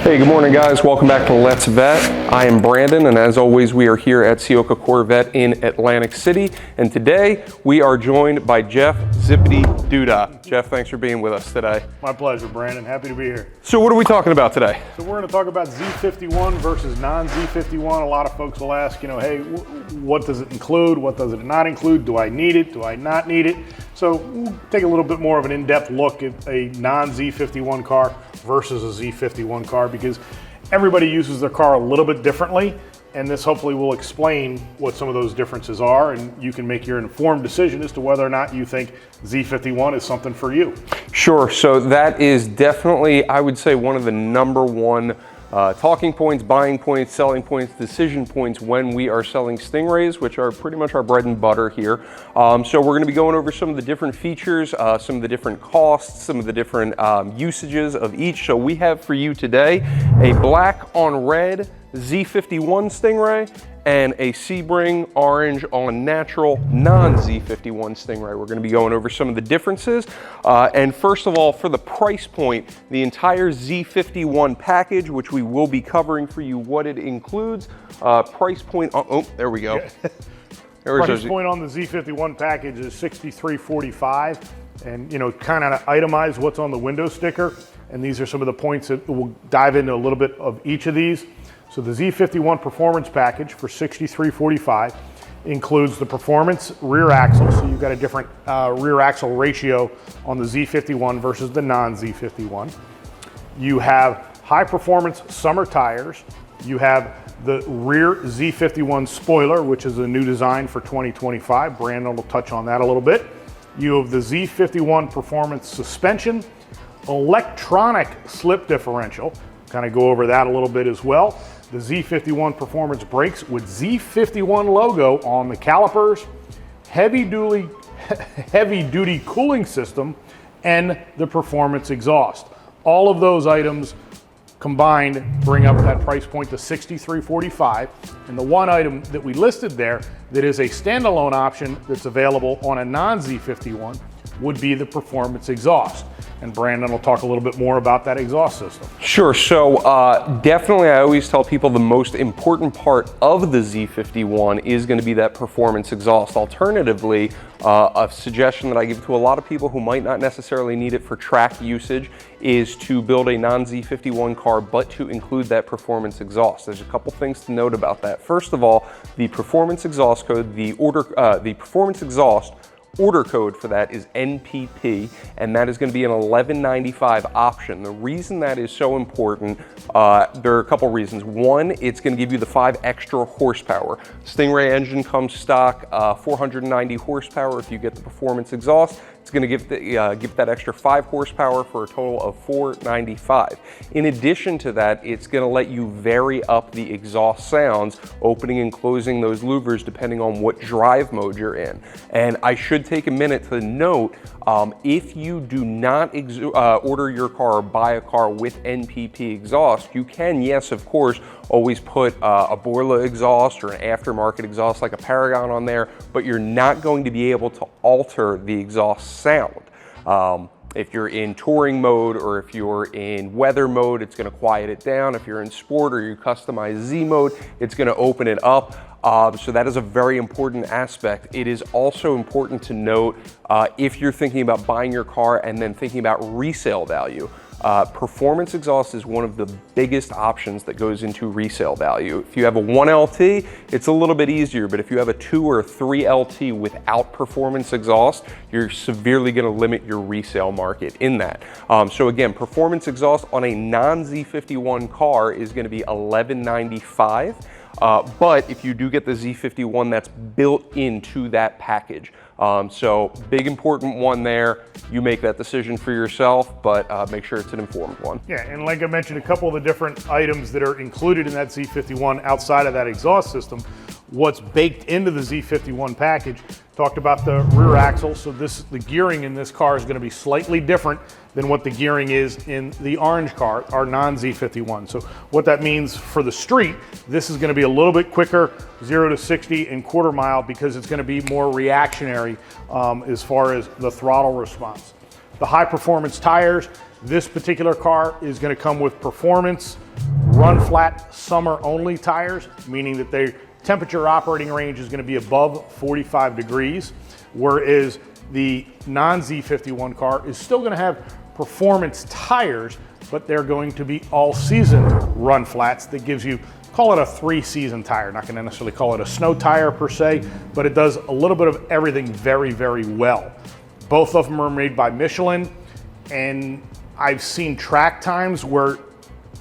Hey, good morning guys. Welcome back to Letsvette. I am Brandon, and as always, we are here at C8 Corvette in Atlantic City. And today we are joined by Jeff Z51. Jeff, thanks for being with us today. My pleasure, Brandon. Happy to be here. So what are we talking about today? So we're going to talk about Z51 versus non-Z51. A lot of folks will ask, hey, what does it include? What does it not include? Do I need it? Do I not need it? So we'll take a little bit more of an in-depth look at a non-Z51 car versus a Z51 car, because everybody uses their car a little bit differently, and this hopefully will explain what some of those differences are, and you can make your informed decision as to whether or not you think Z51 is something for you. Sure. So that is definitely, I would say, one of the number one talking points, buying points, selling points, decision points when we are selling Stingrays, which are pretty much our bread and butter here. So we're going to be going over some of the different features, some of the different costs, some of the different usages of each. So we have for you today a black on red Z51 Stingray and a Sebring orange on natural non-Z51 Stingray. We're going to be going over some of the differences. And first of all, for the price point, the entire Z51 package, which we will be covering for you what it includes, price point, oh, there we go. Price point on the Z51 package is $63.45, and kind of itemize what's on the window sticker. And these are some of the points that we'll dive into a little bit of each of these. So the Z51 Performance Package for $63.45 includes the Performance rear axle. So you've got a different rear axle ratio on the Z51 versus the non-Z51. You have high performance summer tires. You have the rear Z51 spoiler, which is a new design for 2025. Brandon will touch on that a little bit. You have the Z51 Performance suspension, electronic slip differential. Kind of go over that a little bit as well. The Z51 Performance brakes with Z51 logo on the calipers, heavy duty cooling system, and the Performance exhaust. All of those items combined bring up that price point to $63.45. And the one item that we listed there that is a standalone option that's available on a non-Z51 would be the Performance exhaust. And Brandon will talk a little bit more about that exhaust system. Sure. So definitely, I always tell people the most important part of the Z51 is going to be that Performance exhaust. Alternatively, a suggestion that I give to a lot of people who might not necessarily need it for track usage is to build a non-Z51 car, but to include that Performance exhaust. There's a couple things to note about that. First of all, the Performance exhaust code, the Performance exhaust order code for that is NPP, and that is going to be an $11.95 option. The reason that is so important, there are a couple reasons. One, it's going to give you the 5 extra horsepower. Stingray engine comes stock 490 horsepower. If you get the Performance exhaust, it's going to give that extra 5 horsepower for a total of 495. In addition to that, it's going to let you vary up the exhaust sounds, opening and closing those louvers depending on what drive mode you're in. And I should take a minute to note, if you do not order your car or buy a car with NPP exhaust, you can, yes, of course, always put a Borla exhaust or an aftermarket exhaust like a Paragon on there, but you're not going to be able to alter the exhaust sound. If you're in touring mode or if you're in weather mode, it's going to quiet it down. If you're in sport or you customize Z mode, it's going to open it up. So that is a very important aspect. It is also important to note if you're thinking about buying your car and then thinking about resale value. Performance exhaust is one of the biggest options that goes into resale value. If you have a 1LT, it's a little bit easier, but if you have a 2 or 3LT without Performance exhaust, you're severely going to limit your resale market in that. So again, Performance exhaust on a non-Z51 car is going to be $11.95. But if you do get the Z51, that's built into that package. So big important one there. You make that decision for yourself, but make sure it's an informed one. Yeah, and like I mentioned, a couple of the different items that are included in that Z51 outside of that exhaust system, what's baked into the Z51 package. Talked about the rear axle, so the gearing in this car is going to be slightly different than what the gearing is in the orange car, our non-Z51. So what that means for the street, this is going to be a little bit quicker, 0 to 60 in quarter mile, because it's going to be more reactionary as far as the throttle response. the high performance tires. This particular car is going to come with performance run flat summer only tires, meaning that their temperature operating range is going to be above 45 degrees, whereas the non-Z51 car is still going to have performance tires, but they're going to be all season run flats. That gives you, call it a 3-season tire. Not going to necessarily call it a snow tire per se, but it does a little bit of everything very, very well. Both of them are made by Michelin, and I've seen track times where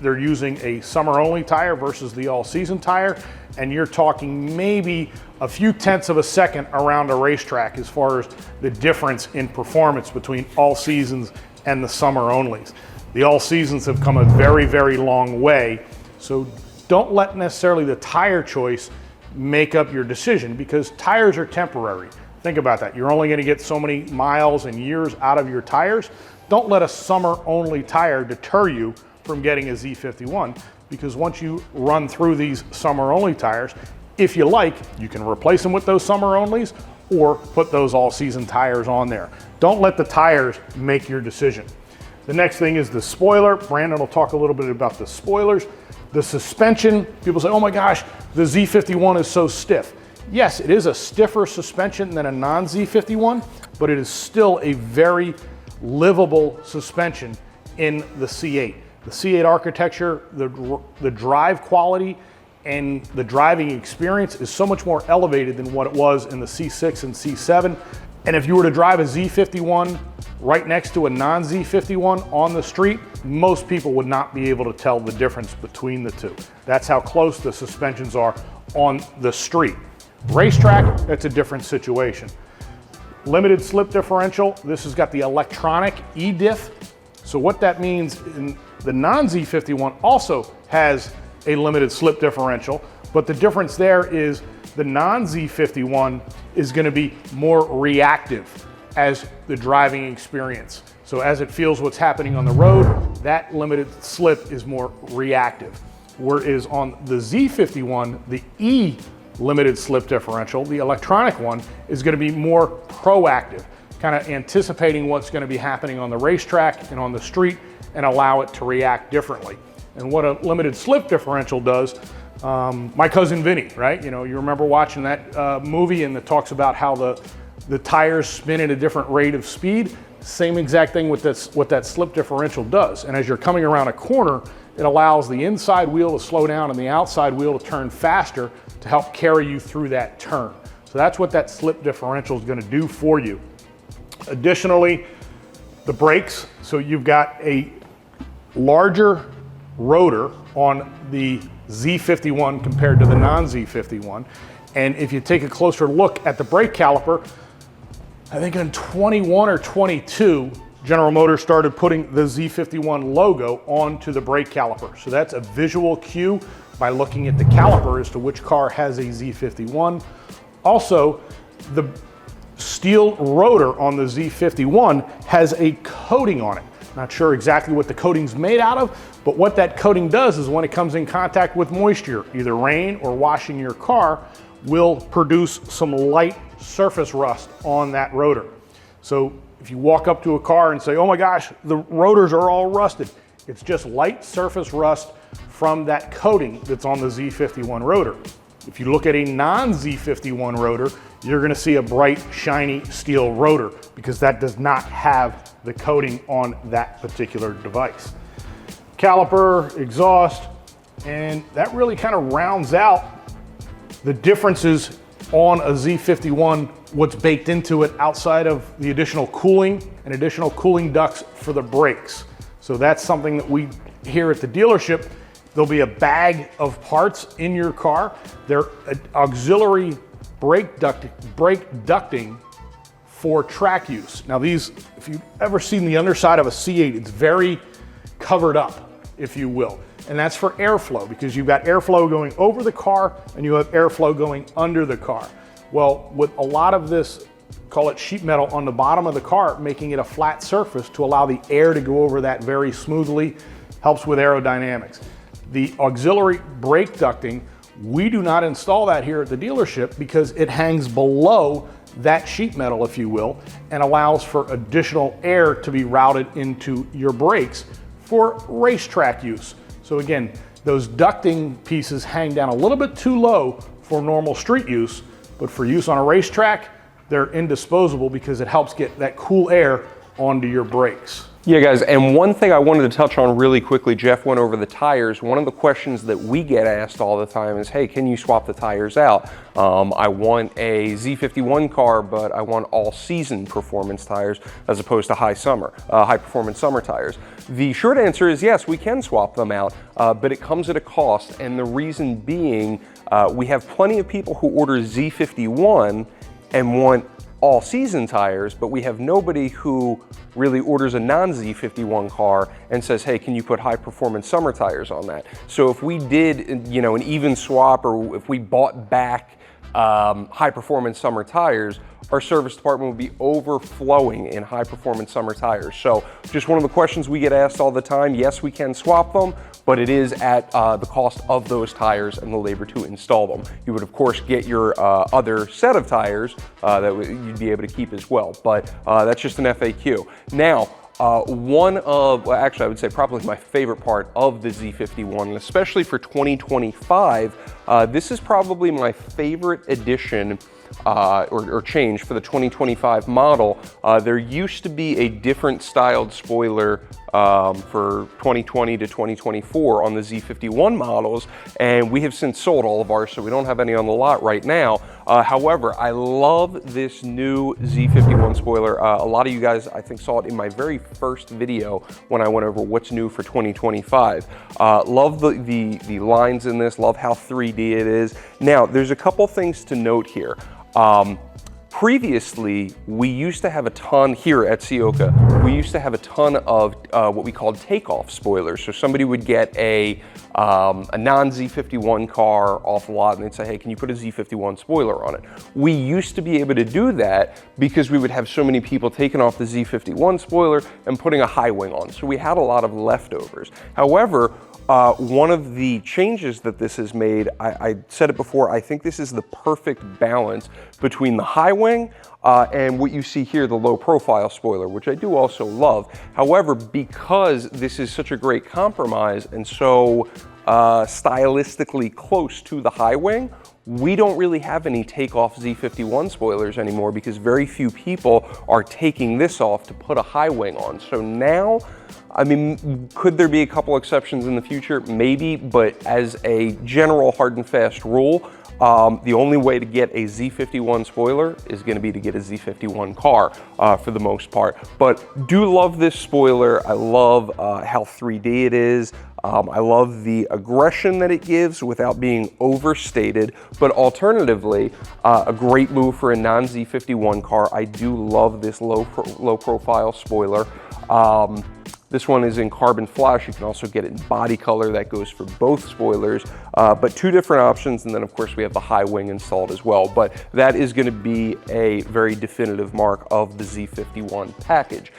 they're using a summer only tire versus the all season tire, and you're talking maybe a few tenths of a second around a racetrack as far as the difference in performance between all seasons and the summer onlys. The all seasons have come a very, very long way, so don't let necessarily the tire choice make up your decision, because tires are temporary. Think about that. You're only going to get so many miles and years out of your tires. Don't let a summer only tire deter you from getting a Z51, because once you run through these summer only tires, if you like, you can replace them with those summer onlys or put those all season tires on there. Don't let the tires make your decision. The next thing is the spoiler. Brandon will talk a little bit about the spoilers. The suspension, people say, oh my gosh, the Z51 is so stiff. Yes, it is a stiffer suspension than a non-Z51, but it is still a very livable suspension in the C8. The C8 architecture, the drive quality and the driving experience is so much more elevated than what it was in the C6 and C7. And if you were to drive a Z51 right next to a non-Z51 on the street, most people would not be able to tell the difference between the two. That's how close the suspensions are on the street. Racetrack, that's a different situation. Limited slip differential, this has got the electronic e-diff. So what that means, in the non-Z51 also has a limited slip differential, but the difference there is the non-Z51 is going to be more reactive as the driving experience. So as it feels what's happening on the road, that limited slip is more reactive. Whereas on the Z51, the E limited slip differential, the electronic one, is going to be more proactive, kind of anticipating what's going to be happening on the racetrack and on the street and allow it to react differently. And what a limited slip differential does, my cousin Vinny, right? You know, you remember watching that movie, and it talks about how the tires spin at a different rate of speed. Same exact thing with this, what that slip differential does. And as you're coming around a corner, it allows the inside wheel to slow down and the outside wheel to turn faster to help carry you through that turn. So that's what that slip differential is going to do for you. Additionally, the brakes. So you've got a larger rotor on the Z51 compared to the non-Z51. And if you take a closer look at the brake caliper, I think in 21 or 22, General Motors started putting the Z51 logo onto the brake caliper. So that's a visual cue by looking at the caliper as to which car has a Z51. Also, the steel rotor on the Z51 has a coating on it. Not sure exactly what the coating's made out of, but what that coating does is when it comes in contact with moisture, either rain or washing your car, will produce some light surface rust on that rotor. So if you walk up to a car and say, oh my gosh, the rotors are all rusted, it's just light surface rust from that coating that's on the Z51 rotor. If you look at a non-Z51 rotor, you're going to see a bright, shiny steel rotor because that does not have the coating on that particular device. Caliper, exhaust, and that really kind of rounds out the differences on a Z51, what's baked into it outside of the additional cooling and additional cooling ducts for the brakes. So that's something that we here at the dealership, there'll be a bag of parts in your car. They're auxiliary brake ducting for track use. Now these, if you've ever seen the underside of a C8, it's very covered up, if you will. And that's for airflow, because you've got airflow going over the car and you have airflow going under the car. Well, with a lot of this, call it sheet metal on the bottom of the car, making it a flat surface to allow the air to go over that very smoothly, helps with aerodynamics. The auxiliary brake ducting, we do not install that here at the dealership because it hangs below that sheet metal, if you will, and allows for additional air to be routed into your brakes for racetrack use. So again, those ducting pieces hang down a little bit too low for normal street use, but for use on a racetrack, they're indisposable because it helps get that cool air onto your brakes. Yeah, guys, and one thing I wanted to touch on really quickly, Jeff went over the tires. One of the questions that we get asked all the time is, hey, can you swap the tires out? I want a Z51 car, but I want all-season performance tires as opposed to high-performance summer tires. The short answer is yes, we can swap them out, but it comes at a cost, and the reason being, we have plenty of people who order Z51 and want all-season tires, but we have nobody who really orders a non-Z51 car and says, hey, can you put high-performance summer tires on that? So if we did, you know, an even swap, or if we bought back high-performance summer tires, our service department would be overflowing in high-performance summer tires. So just one of the questions we get asked all the time. Yes, we can swap them, but it is at the cost of those tires and the labor to install them. You would, of course, get your other set of tires that you'd be able to keep as well, but that's just an FAQ. Now, actually I would say probably my favorite part of the Z51, and especially for 2025, this is probably my favorite addition or change for the 2025 model. There used to be a different styled spoiler for 2020 to 2024 on the Z51 models, and we have since sold all of ours, so we don't have any on the lot right now. However, I love this new Z51 spoiler. A lot of you guys, I think, saw it in my very first video when I went over what's new for 2025. Love the lines in this, love how 3D it is. Now, there's a couple things to note here. Previously, we used to have a ton here at Ciocca. We used to have a ton of what we called takeoff spoilers. So somebody would get a non-Z51 car off the lot and they'd say, hey, can you put a Z51 spoiler on it? We used to be able to do that because we would have so many people taking off the Z51 spoiler and putting a high wing on. So we had a lot of leftovers. However, one of the changes that this has made, I said it before, I think this is the perfect balance between the high wing and what you see here, the low profile spoiler, which I do also love. However, because this is such a great compromise and so stylistically close to the high wing, we don't really have any takeoff Z51 spoilers anymore because very few people are taking this off to put a high wing on. So now, I mean, could there be a couple exceptions in the future? Maybe, but as a general hard and fast rule, the only way to get a Z51 spoiler is going to be to get a Z51 car for the most part. But do love this spoiler. I love how 3D it is. I love the aggression that it gives without being overstated, but alternatively, a great move for a non-Z51 car. I do love this low profile spoiler. This one is in carbon flash. You can also get it in body color. That goes for both spoilers, but two different options. And then of course we have the high wing installed as well. But that is going to be a very definitive mark of the Z51 package.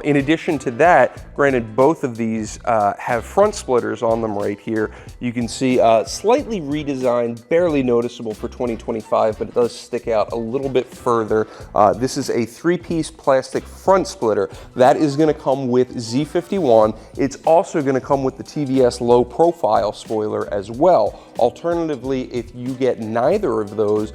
In addition to that, granted, both of these have front splitters on them right here. You can see slightly redesigned, barely noticeable for 2025, but it does stick out a little bit further. This is a 3-piece plastic front splitter. That is going to come with Z51. It's also going to come with the TVS low profile spoiler as well. Alternatively, if you get neither of those,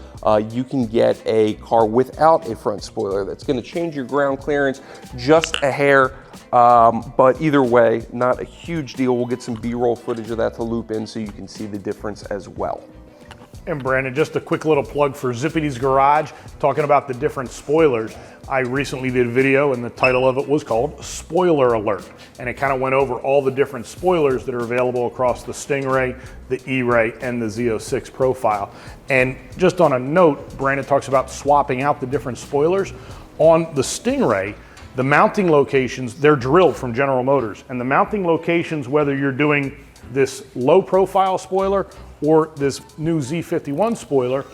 you can get a car without a front spoiler. That's going to change your ground clearance just a hair, but either way, not a huge deal. We'll get some B-roll footage of that to loop in so you can see the difference as well. And Brandon, just a quick little plug for Zippy's Garage, talking about the different spoilers. I recently did a video and the title of it was called Spoiler Alert. And it kind of went over all the different spoilers that are available across the Stingray, the E-Ray, and the Z06 profile. And just on a note, Brandon talks about swapping out the different spoilers. On the Stingray, the mounting locations, they're drilled from General Motors. And the mounting locations, whether you're doing this low profile spoiler or this new Z51 spoiler,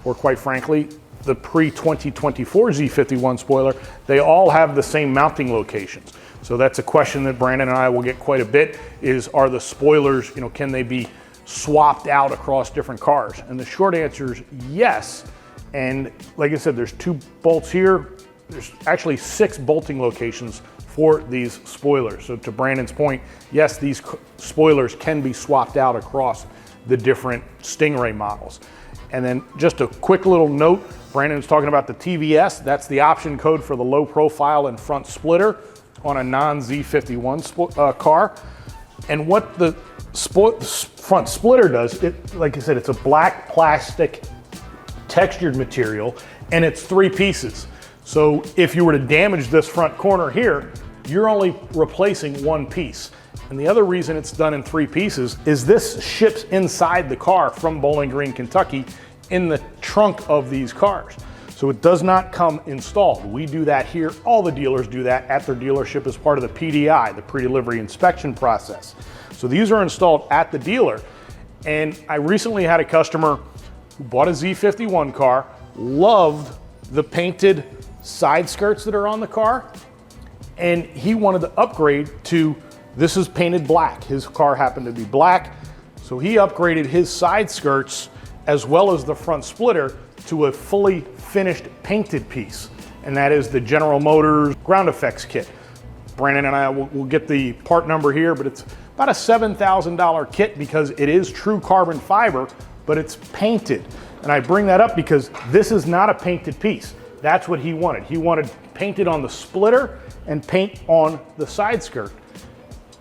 or quite frankly, the pre-2024 Z51 spoiler, they all have the same mounting locations. So that's a question that Brandon and I will get quite a bit is, are the spoilers, can they be swapped out across different cars? And the short answer is yes, And like I said, there's 2 bolts here. There's actually 6 bolting locations for these spoilers. So to Brandon's point, yes, these spoilers can be swapped out across the different Stingray models. And then just a quick little note, Brandon's talking about the TVS. That's the option code for the low profile and front splitter on a non-Z51 car. And what the front splitter does, like I said, it's a black plastic textured material, and it's 3 pieces. So if you were to damage this front corner here, you're only replacing 1 piece. And the other reason it's done in 3 pieces is this ships inside the car from Bowling Green, Kentucky, in the trunk of these cars. So it does not come installed. We do that here. All the dealers do that at their dealership as part of the PDI, the pre-delivery inspection process. So these are installed at the dealer. And I recently had a customer who bought a Z51 car, loved the painted side skirts that are on the car, and he wanted to upgrade to, this is painted black. His car happened to be black, so he upgraded his side skirts as well as the front splitter to a fully finished painted piece, and that is the General Motors ground effects kit. Brandon and I will get the part number here, but it's about a $7,000 kit because it is true carbon fiber, but it's painted. And I bring that up because this is not a painted piece. That's what he wanted. He wanted painted on the splitter and paint on the side skirt.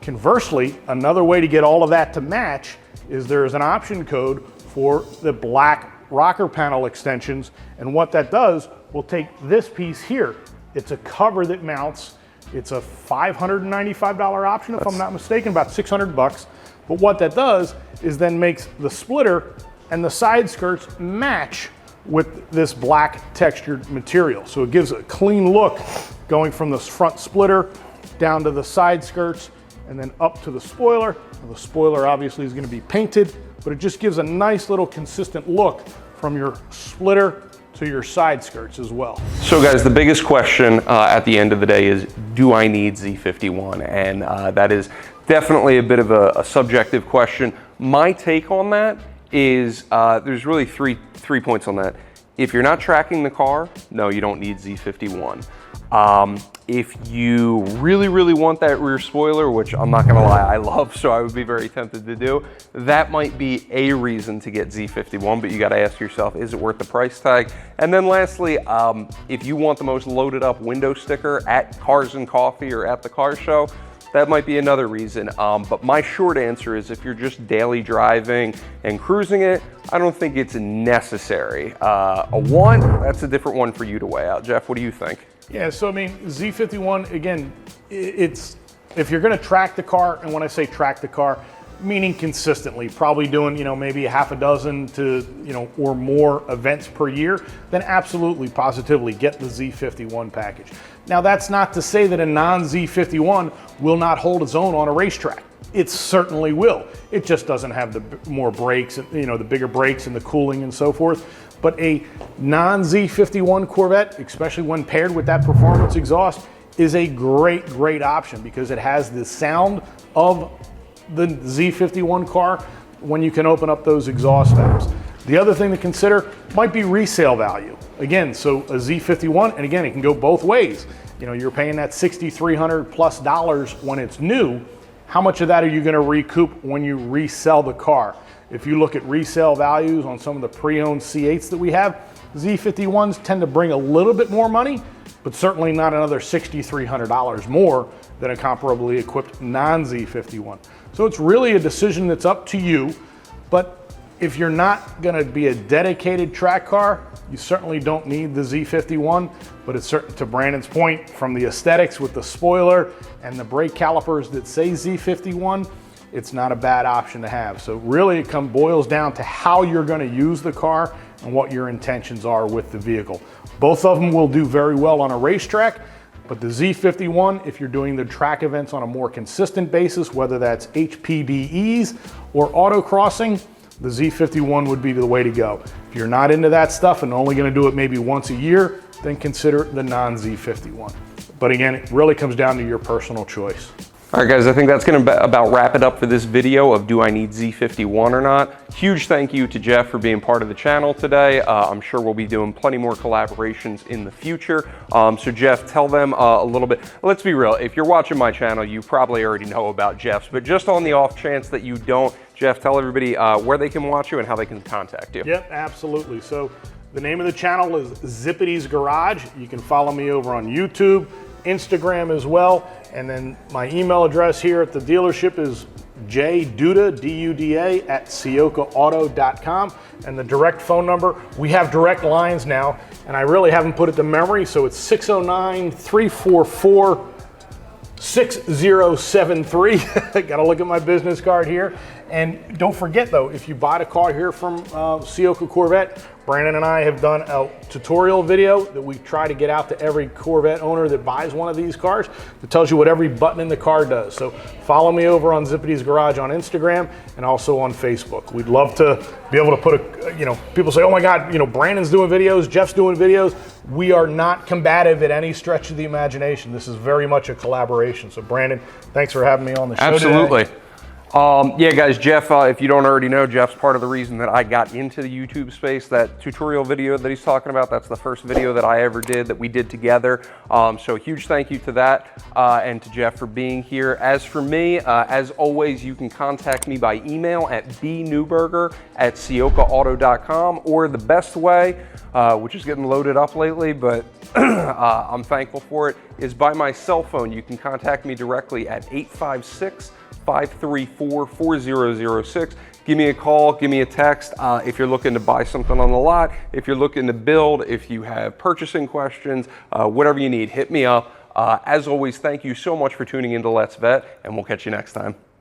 Conversely, another way to get all of that to match is there's an option code for the black rocker panel extensions, and what that does, we'll take this piece here. It's a cover that mounts. It's a $595 option, if I'm not mistaken, about 600 bucks. But what that does is then makes the splitter and the side skirts match with this black textured material. So it gives a clean look going from the front splitter down to the side skirts and then up to the spoiler. And the spoiler obviously is going to be painted, but it just gives a nice little consistent look from your splitter to your side skirts as well. So guys, the biggest question at the end of the day is, do I need Z51? And that is definitely a bit of a subjective question. My take on that is there's really three points on that. If you're not tracking the car, no, you don't need Z51. If you really want that rear spoiler, which I'm not gonna lie, I love, so I would be very tempted to do, that might be a reason to get Z51, but you gotta ask yourself, is it worth the price tag? And then lastly, if you want the most loaded up window sticker at Cars and Coffee or at the car show, that might be another reason. But my short answer is, if you're just daily driving and cruising it, I don't think it's necessary. A one, that's a different one for you to weigh out. Jeff, what do you think? Yeah, so I mean, Z51, again, it's, if you're gonna track the car, and when I say track the car, meaning consistently, probably doing, maybe a half a dozen to, or more events per year, then absolutely, positively get the Z51 package. Now, that's not to say that a non-Z51 will not hold its own on a racetrack. It certainly will. It just doesn't have the more brakes, the bigger brakes and the cooling and so forth. But a non-Z51 Corvette, especially when paired with that performance exhaust, is a great option because it has the sound of the Z51 car when you can open up those exhaust valves. The other thing to consider might be resale value. Again, so a Z51, and again, it can go both ways. You're paying that $6,300 plus when it's new. How much of that are you going to recoup when you resell the car? If you look at resale values on some of the pre-owned C8s that we have, Z51s tend to bring a little bit more money, but certainly not another $6,300 more than a comparably equipped non-Z51. So it's really a decision that's up to you, but if you're not gonna be a dedicated track car, you certainly don't need the Z51, but it's certain, to Brandon's point, from the aesthetics with the spoiler and the brake calipers that say Z51, it's not a bad option to have. So really it boils down to how you're gonna use the car and what your intentions are with the vehicle. Both of them will do very well on a racetrack, but the Z51, if you're doing the track events on a more consistent basis, whether that's HPBEs or autocrossing, the Z51 would be the way to go. If you're not into that stuff and only gonna do it maybe once a year, then consider the non-Z51. But again, it really comes down to your personal choice. All right, guys, I think that's going to about wrap it up for this video of do I need Z51 or not. Huge thank you to Jeff for being part of the channel today. I'm sure we'll be doing plenty more collaborations in the future. So Jeff, tell them a little bit. Let's be real, if you're watching my channel, you probably already know about Jeff's, but just on the off chance that you don't, Jeff, tell everybody where they can watch you and how they can contact you. Yep, absolutely. So the name of the channel is Zippity's Garage. You can follow me over on YouTube, Instagram as well. And then my email address here at the dealership is jduda, D-U-D-A, at siokaauto.com. And the direct phone number, we have direct lines now, and I really haven't put it to memory, so it's 609-344-6073. Got to look at my business card here. And don't forget though, if you buy a car here from C8 Corvette, Brandon and I have done a tutorial video that we try to get out to every Corvette owner that buys one of these cars that tells you what every button in the car does. So follow me over on Zippity's Garage on Instagram and also on Facebook. We'd love to be able to put a, people say, oh my God, Brandon's doing videos, Jeff's doing videos. We are not combative at any stretch of the imagination. This is very much a collaboration. So Brandon, thanks for having me on the show Absolutely. today. Yeah, guys, Jeff, if you don't already know, Jeff's part of the reason that I got into the YouTube space. That tutorial video that he's talking about, that's the first video that I ever did that we did together. So huge thank you to that and to Jeff for being here. As for me, as always, you can contact me by email at bnewberger@siokaauto.com, or the best way, which is getting loaded up lately, but I'm thankful for it, is by my cell phone. You can contact me directly at 856-534-4006. Give me a call, give me a text if you're looking to buy something on the lot, if you're looking to build, if you have purchasing questions, whatever you need, hit me up. As always, thank you so much for tuning into Letsvette, and we'll catch you next time.